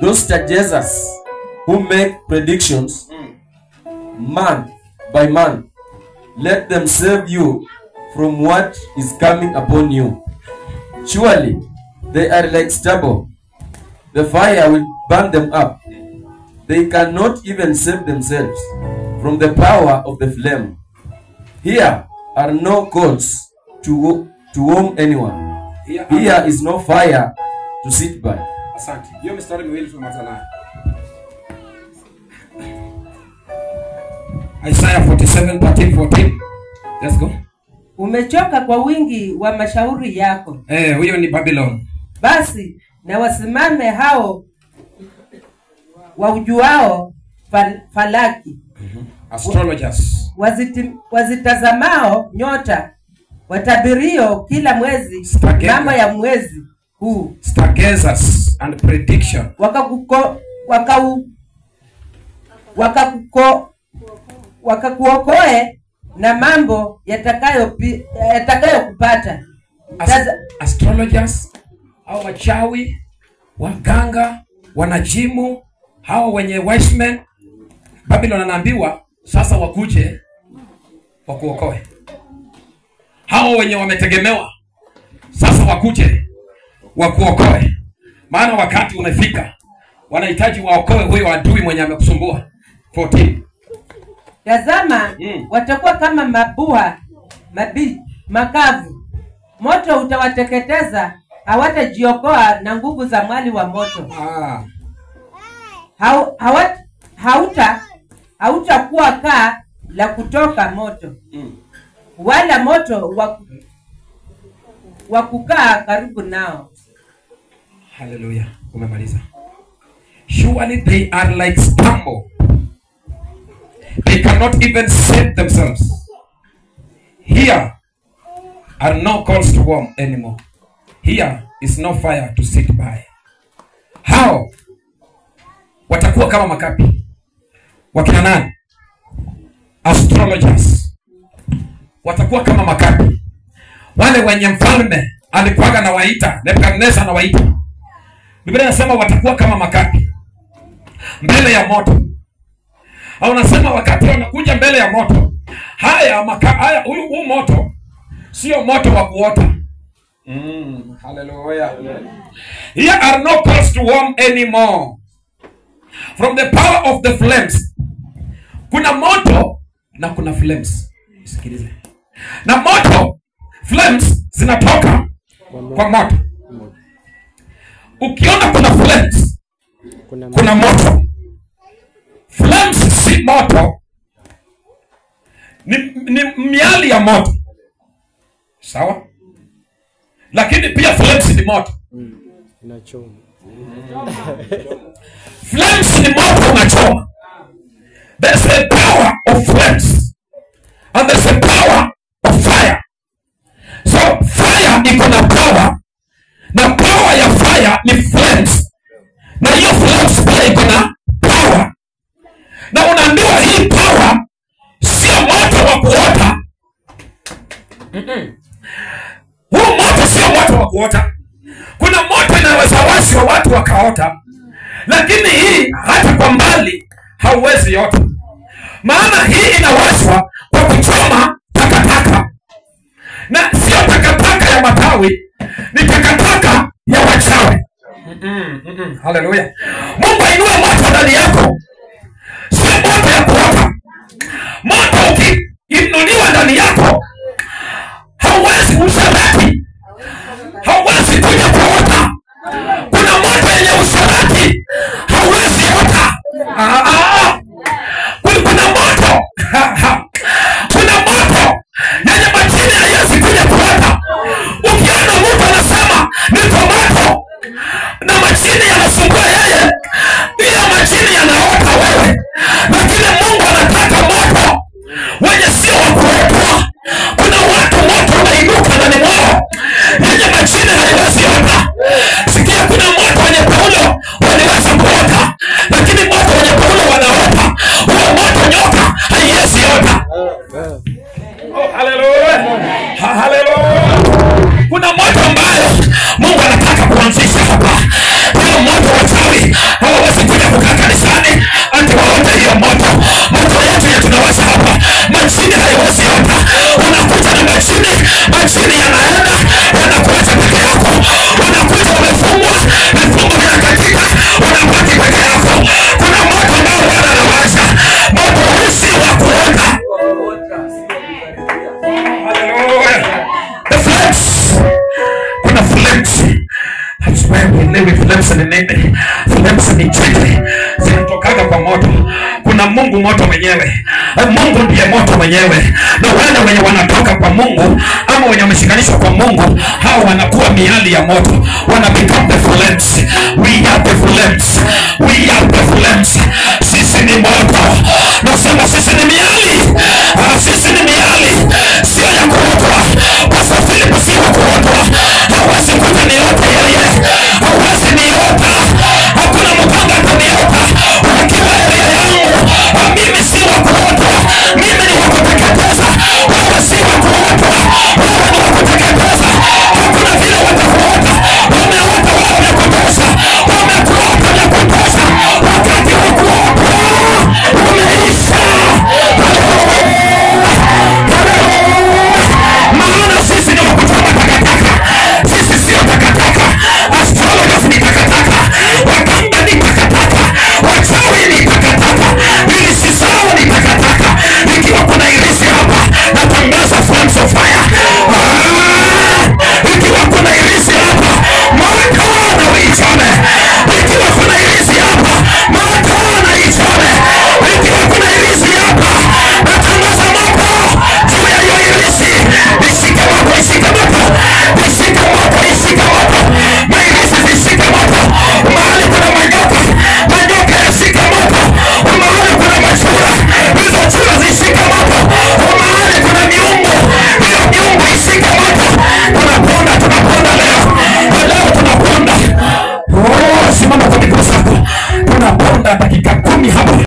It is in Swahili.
Those stargazers who make predictions month by month, let them save you from what is coming upon you. Surely they are like stubble. The fire will burn them up. They cannot even save themselves from the power of the flame. Here are no coals to warm anyone. Here is no fire to sit by. Asante. Hiyo mstari miwili tumemaliza nayo. Isaiah 47:13-14. Let's go. Umechoka kwa wingi wa mashauri yako. Huyo ni Babylon. Basi na wasimame hao waujuao falaki. Astrologers. Wazitazamao nyota, watabirio kila mwezi mambo ya mwezi huu. Stargazers and prediction. Wakakuokoe na mambo yatakayokupata. Astrologers, hao wachawi, waganga, wanajimu, hao wenye wise men, Babylon anaambiwa sasa wakuje wakuokoe. Hao wenye wametegemewa sasa wakuje wakuokoe. Maana wakati umefika, wanahitaji waokoe huyo adui mwenye amekusumbua. 14. Tazama, watakuwa kama mabua makavu. Moto utawateketeza, hawatajiokoa na nguvu za mwali wa moto. Hautakuwa kaa la kutoka moto, wala moto wa kukaa karibu nao. Hallelujah. Umemaliza. Surely they are like stubble. They cannot even save themselves. Here are no coals to warm anymore. Here is no fire to sit by. How? Watakuwa kama makapi. Wakina nani? Astrologers. Watakuwa kama makapi. Wale wenye mfalme alikuwaga na waita, Nebukadnezar na waita. Biblia inasema watakuwa kama makapi mbele ya moto. Au nasema wakati wanakuja mbele ya moto, haya huu moto sio moto wa kuota. Hallelujah. Here are no coals to warm anymore. From the power of the flames. Kuna moto na kuna flames. Sikilize. Na moto, flames zinatoka kwa moto. Ukiona kuna flames, kuna moto. Flames si moto, ni miali ya moto. Sawa? Lakini pia flames ni moto. Inachoma. Flames ni moto unachoma. There's a power of flames and there's a power of fire. So fire iko na power, na power ya fire ni flames, na hiyo flames pia iko na power. Na unaambiwa hii power sio moto wa kuota. Huu moto sio moto wa kuota. Kuna moto inaweza wasi wa watu wakaota, lakini hii hata kwa mbali hauwezi yote. Maana hii inawashwa kwa kuchoma takataka. Na sio takataka ya matawi, ni takataka ya wachawi. Hallelujah. Mungu ainue moto ndani yako. Sio moto ya kuota. Moto ukiinuliwa ndani yako, hauwezi usharati. Hauwezi kuja kuota. Kuna moto yenye usharati, hauwezi ota. Kuna moto. Kuna moto yenye majini haiwezi kuja kuota. Ukiona mtu anasema niko moto na majini yanasumbua yeye, bila majini yanaota wewe. Lakini Mungu anataka moto wenye sio wa kuotoa. Kuna watu moto unainuka ndani mwao yenye majini haiwezi ota. sielewi flames ni nini. Flames ni chete zinatokaga kwa moto. Kuna Mungu moto mwenyewe. Mungu ndiye moto mwenyewe. Na wale wenye wanatoka kwa Mungu ama wenye wameshikanishwa kwa Mungu, hao wanakuwa miali ya moto. Wana become the flames. We are the flames. We are the flames.